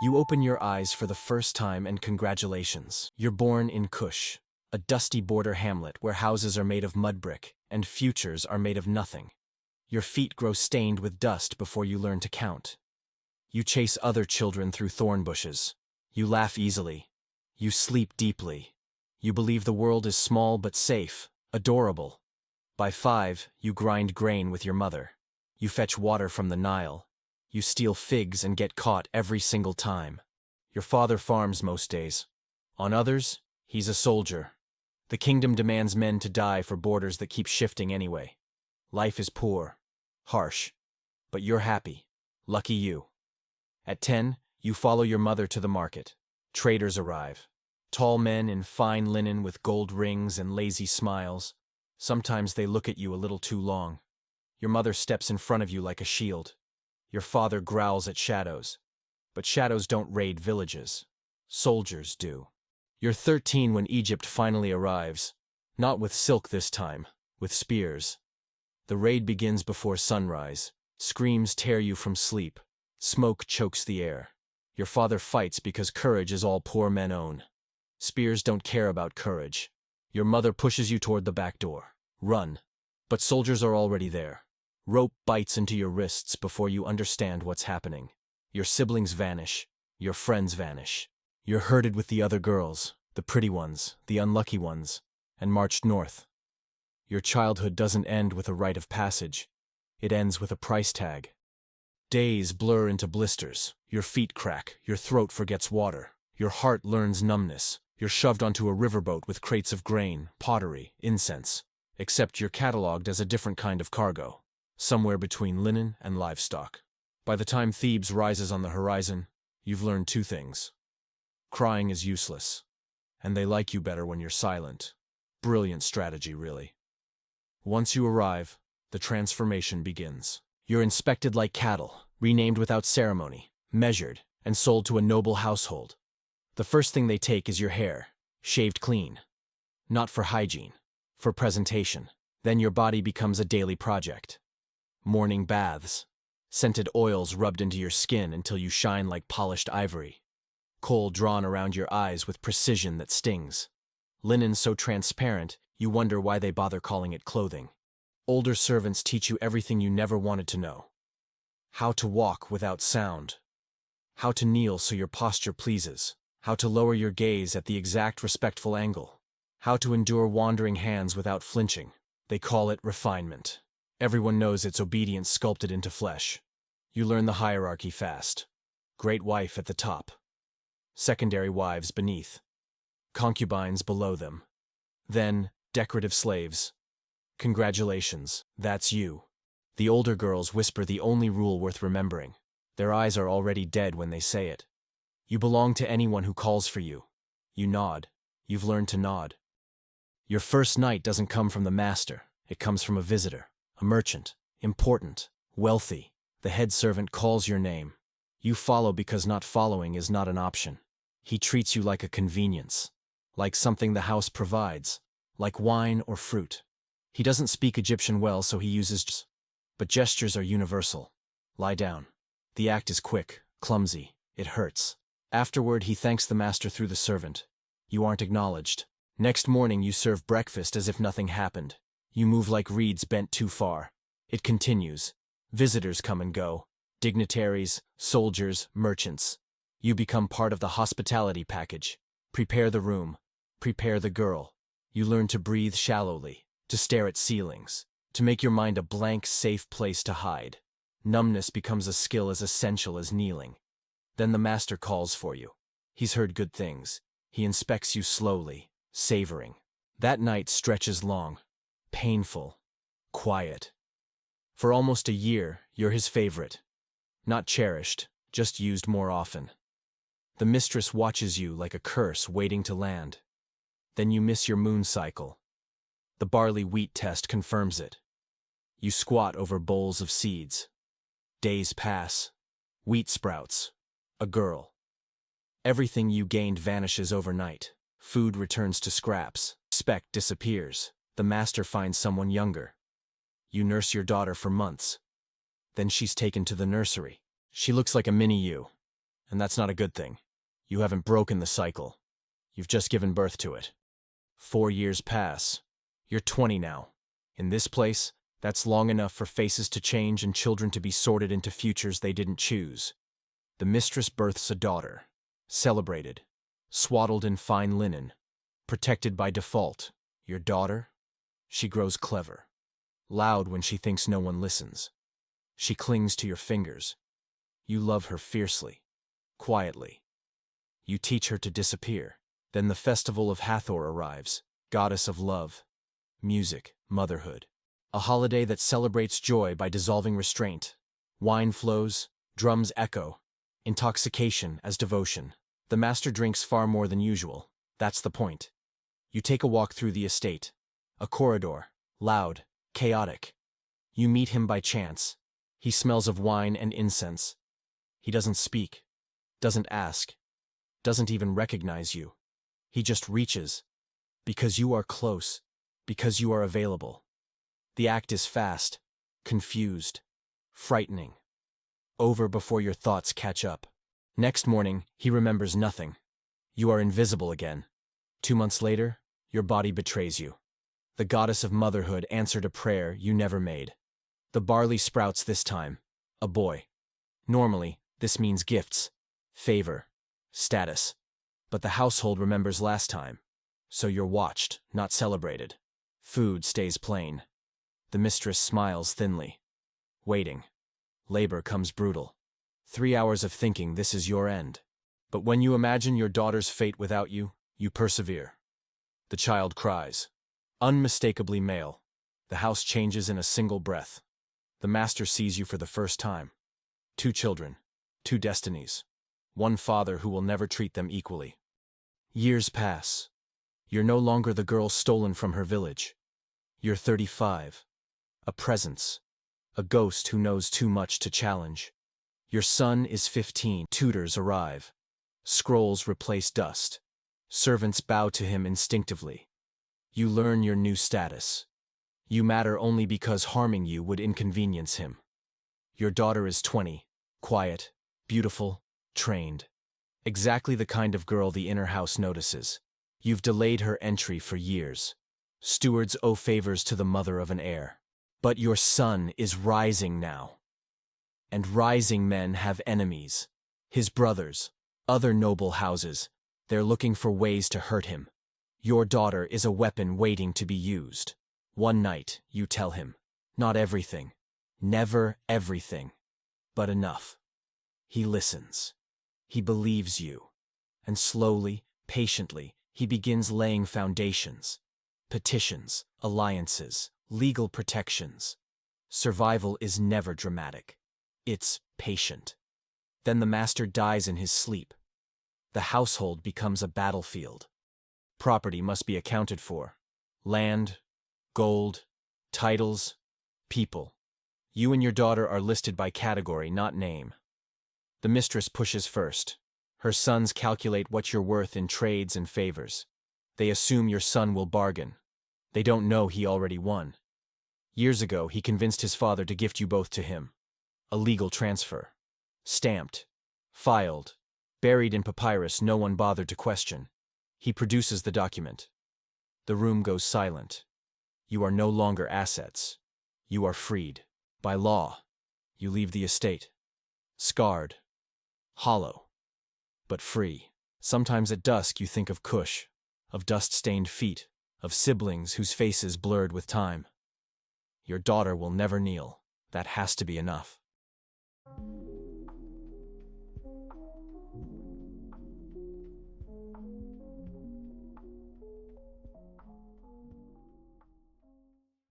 You open your eyes for the first time and congratulations. You're born in Kush, a dusty border hamlet where houses are made of mud brick and futures are made of nothing. Your feet grow stained with dust before you learn to count. You chase other children through thorn bushes. You laugh easily. You sleep deeply. You believe the world is small but safe, adorable. By 5, you grind grain with your mother. You fetch water from the Nile. You steal figs and get caught every single time. Your father farms most days. On others, he's a soldier. The kingdom demands men to die for borders that keep shifting anyway. Life is poor, harsh, but you're happy. Lucky you. At 10, you follow your mother to the market. Traders arrive. Tall men in fine linen with gold rings and lazy smiles. Sometimes they look at you a little too long. Your mother steps in front of you like a shield. Your father growls at shadows. But shadows don't raid villages. Soldiers do. You're 13 when Egypt finally arrives. Not with silk this time, with spears. The raid begins before sunrise. Screams tear you from sleep. Smoke chokes the air. Your father fights because courage is all poor men own. Spears don't care about courage. Your mother pushes you toward the back door. Run. But soldiers are already there. Rope bites into your wrists before you understand what's happening. Your siblings vanish. Your friends vanish. You're herded with the other girls, the pretty ones, the unlucky ones, and marched north. Your childhood doesn't end with a rite of passage. It ends with a price tag. Days blur into blisters. Your feet crack. Your throat forgets water. Your heart learns numbness. You're shoved onto a riverboat with crates of grain, pottery, incense. Except you're cataloged as a different kind of cargo, somewhere between linen and livestock. By the time Thebes rises on the horizon, you've learned 2 things. Crying is useless, and they like you better when you're silent. Brilliant strategy, really. Once you arrive, the transformation begins. You're inspected like cattle, renamed without ceremony, measured, and sold to a noble household. The first thing they take is your hair, shaved clean. Not for hygiene, for presentation. Then your body becomes a daily project. Morning baths. Scented oils rubbed into your skin until you shine like polished ivory. Kohl drawn around your eyes with precision that stings. Linen so transparent, you wonder why they bother calling it clothing. Older servants teach you everything you never wanted to know. How to walk without sound. How to kneel so your posture pleases. How to lower your gaze at the exact respectful angle. How to endure wandering hands without flinching. They call it refinement. Everyone knows it's obedience sculpted into flesh. You learn the hierarchy fast. Great wife at the top. Secondary wives beneath. Concubines below them. Then, decorative slaves. Congratulations, that's you. The older girls whisper the only rule worth remembering. Their eyes are already dead when they say it. You belong to anyone who calls for you. You nod. You've learned to nod. Your first night doesn't come from the master. It comes from a visitor, a merchant, important, wealthy. The head servant calls your name. You follow because not following is not an option. He treats you like a convenience, like something the house provides, like wine or fruit. He doesn't speak Egyptian well, so he uses gestures. But gestures are universal. Lie down. The act is quick, clumsy. It hurts. Afterward, he thanks the master through the servant. You aren't acknowledged. Next morning, you serve breakfast as if nothing happened. You move like reeds bent too far. It continues. Visitors come and go. Dignitaries, soldiers, merchants. You become part of the hospitality package. Prepare the room. Prepare the girl. You learn to breathe shallowly, to stare at ceilings, to make your mind a blank, safe place to hide. Numbness becomes a skill as essential as kneeling. Then the master calls for you. He's heard good things. He inspects you slowly, savoring. That night stretches long, painful, quiet. For almost a year, you're his favorite. Not cherished, just used more often. The mistress watches you like a curse waiting to land. Then you miss your moon cycle. The barley wheat test confirms it. You squat over bowls of seeds. Days pass. Wheat sprouts. A girl. Everything you gained vanishes overnight. Food returns to scraps. Respect disappears. The master finds someone younger. You nurse your daughter for months. Then she's taken to the nursery. She looks like a mini you. And that's not a good thing. You haven't broken the cycle. You've just given birth to it. 4 years pass. You're 20 now. In this place, that's long enough for faces to change and children to be sorted into futures they didn't choose. The mistress births a daughter, celebrated, swaddled in fine linen, protected by default. Your daughter? She grows clever, loud when she thinks no one listens. She clings to your fingers. You love her fiercely, quietly. You teach her to disappear. Then the festival of Hathor arrives, goddess of love, music, motherhood. A holiday that celebrates joy by dissolving restraint. Wine flows, drums echo, intoxication as devotion. The master drinks far more than usual. That's the point. You take a walk through the estate. A corridor, loud, chaotic. You meet him by chance. He smells of wine and incense. He doesn't speak, doesn't ask, doesn't even recognize you. He just reaches, because you are close, because you are available. The act is fast, confused, frightening. Over before your thoughts catch up. Next morning, he remembers nothing. You are invisible again. 2 months later, your body betrays you. The goddess of motherhood answered a prayer you never made. The Barley Sprouts this time, a boy. Normally, this means gifts, favor, status. But the household remembers last time. So you're watched, not celebrated. Food stays plain. The mistress smiles thinly. Waiting. Labor comes brutal. 3 hours of thinking this is your end. But when you imagine your daughter's fate without you, you persevere. The child cries. Unmistakably male. The house changes in a single breath. The master sees you for the first time. 2 children, 2 destinies. 1 father who will never treat them equally. Years pass. You're no longer the girl stolen from her village. You're 35. A presence. A ghost who knows too much to challenge. Your son is 15. Tutors arrive. Scrolls replace dust. Servants bow to him instinctively. You learn your new status. You matter only because harming you would inconvenience him. Your daughter is 20. Quiet, beautiful, trained. Exactly the kind of girl the inner house notices. You've delayed her entry for years. Stewards owe favors to the mother of an heir. But your son is rising now. And rising men have enemies. His brothers, other noble houses. They're looking for ways to hurt him. Your daughter is a weapon waiting to be used. One night, you tell him, not everything, never everything, but enough. He listens. He believes you. And slowly, patiently, he begins laying foundations. Petitions, alliances, legal protections. Survival is never dramatic. It's patient. Then the master dies in his sleep. The household becomes a battlefield. Property must be accounted for. Land, gold, titles, people. You and your daughter are listed by category, not name. The mistress pushes first. Her sons calculate what you're worth in trades and favors. They assume your son will bargain. They don't know he already won. Years ago, he convinced his father to gift you both to him. A legal transfer. Stamped. Filed. Buried in papyrus no one bothered to question. He produces the document. The room goes silent. You are no longer assets. You are freed. By law. You leave the estate. Scarred. Hollow. But free. Sometimes at dusk you think of Kush, of dust-stained feet, of siblings whose faces blurred with time. Your daughter will never kneel. That has to be enough.